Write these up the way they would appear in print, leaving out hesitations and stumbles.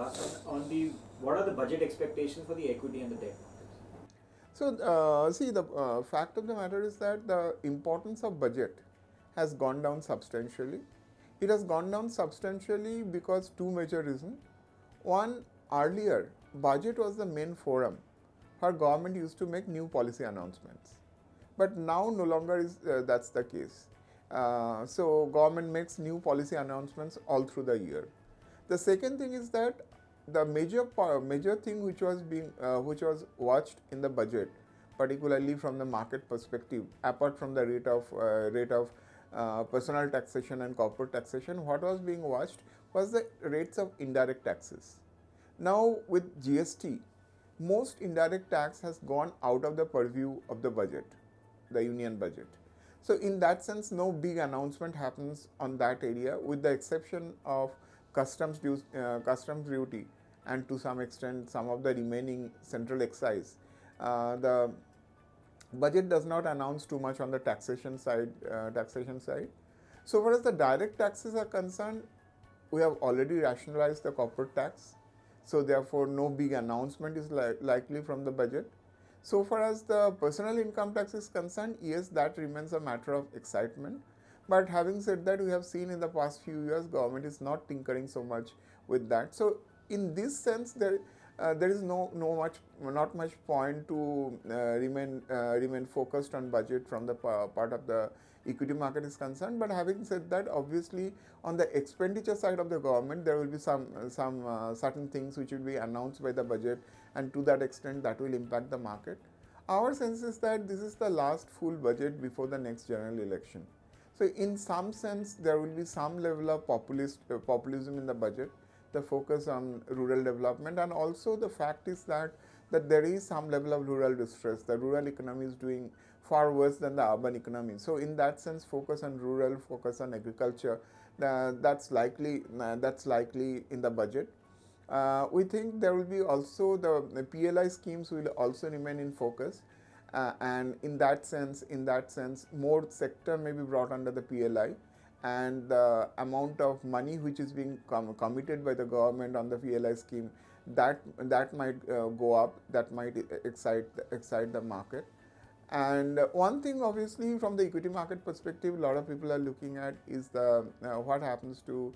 last on the what are the budget expectations for the equity and the debt markets? So, see, the fact of the matter is that the importance of budget has gone down substantially. It has gone down substantially because two major reasons. One, earlier, budget was the main forum where government used to make new policy announcements. But now no longer is that's the case. So government makes new policy announcements all through the year. The second thing is that the major thing which was watched in the budget, particularly from the market perspective, apart from the rate of personal taxation and corporate taxation, what was being watched was the rates of indirect taxes. Now with GST, most indirect tax has gone out of the purview of the budget, the union budget. So in that sense, no big announcement happens on that area, with the exception of customs duty, and to some extent some of the remaining central excise. The budget does not announce too much on the taxation side. So far as the direct taxes are concerned, we have already rationalized the corporate tax. So therefore, no big announcement is likely from the budget. So far as the personal income tax is concerned, yes, that remains a matter of excitement. But having said that, we have seen in the past few years, government is not tinkering so much with that. So in this sense, there is not much point to remain focused on budget from the part of the equity market is concerned. But having said that, obviously on the expenditure side of the government, there will be some certain things which will be announced by the budget, and to that extent that will impact the market. Our sense is that this is the last full budget before the next general election. So in some sense, there will be some level of populism in the budget, the focus on rural development, and also the fact is that there is some level of rural distress. The rural economy is doing far worse than the urban economy. So in that sense, focus on rural, focus on agriculture, that's likely in the budget. We think there will be also the PLI schemes will also remain in focus. And in that sense, more sector may be brought under the PLI, and the amount of money which is being committed by the government on the PLI scheme, that might go up, that might excite the market. And one thing, obviously, from the equity market perspective, a lot of people are looking at is the what happens to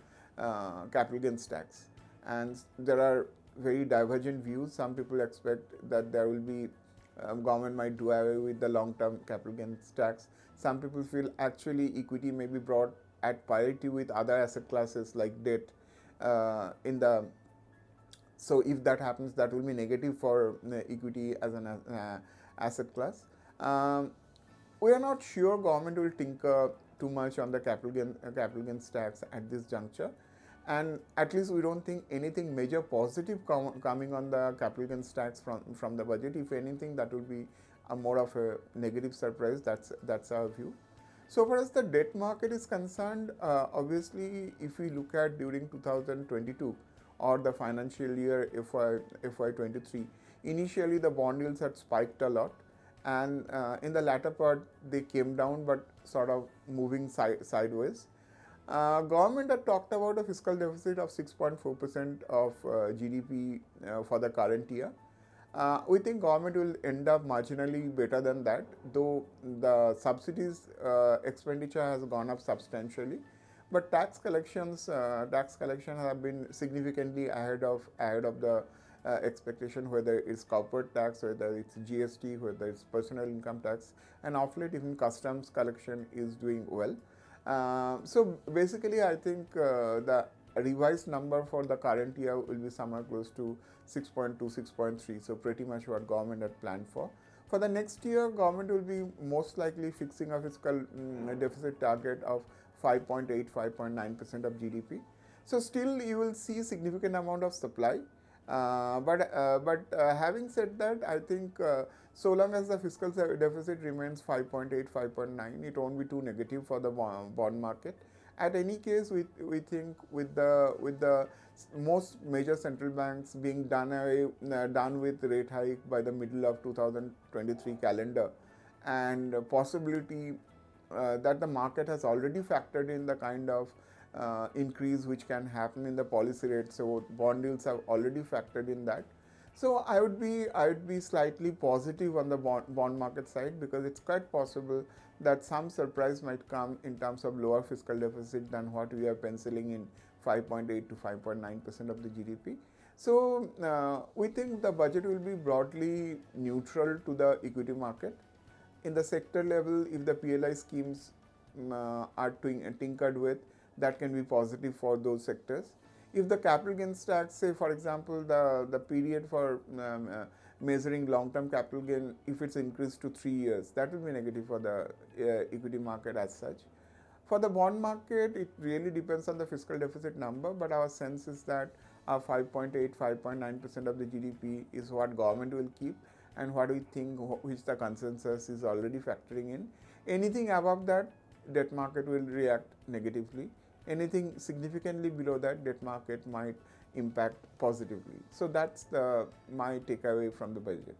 capital gains tax, and there are very divergent views. Some people expect that there will be government might do away with the long-term capital gains tax. Some people feel actually equity may be brought at parity with other asset classes like debt. So if that happens, that will be negative for equity as an asset class. We are not sure government will tinker too much on the capital gains tax at this juncture. And at least we don't think anything major positive coming on the capital gains tax from the budget. If anything, that will be more of a negative surprise. That's our view. So far as the debt market is concerned, obviously, if we look at during 2022 or the financial year FY23, initially the bond yields had spiked a lot, and in the latter part they came down, but sort of moving sideways. Government had talked about a fiscal deficit of 6.4% of GDP for the current year. We think government will end up marginally better than that, though the subsidies expenditure has gone up substantially. But tax collection have been significantly ahead of the expectation, whether it's corporate tax, whether it's GST, whether it's personal income tax, and of late even customs collection is doing well. So basically, I think the revised number for the current year will be somewhere close to 6.2, 6.3. So pretty much what government had planned for. For the next year, government will be most likely fixing a fiscal deficit target of 5.8, 5.9% of GDP. So still you will see significant amount of supply. But having said that, I think so long as the fiscal deficit remains 5.8, 5.9, it won't be too negative for the bond market. At any case, we think with the most major central banks being done with rate hike by the middle of 2023 calendar, and possibility that the market has already factored in the kind of increase which can happen in the policy rate. So bond yields have already factored in that. So I would be slightly positive on the bond market side, because it's quite possible that some surprise might come in terms of lower fiscal deficit than what we are penciling in, 5.8 to 5.9% of the GDP. So we think the budget will be broadly neutral to the equity market. In the sector level, if the PLI schemes are tinkered with, that can be positive for those sectors. If the capital gains tax, say for example, the period for measuring long-term capital gain, if it's increased to 3 years, that will be negative for the equity market as such. For the bond market, it really depends on the fiscal deficit number, but our sense is that 5.8, 5.9% of the GDP is what government will keep, and what we think, which the consensus is already factoring in. Anything above that, debt market will react negatively. Anything significantly below that, debt market might impact positively. So that's my takeaway from the budget.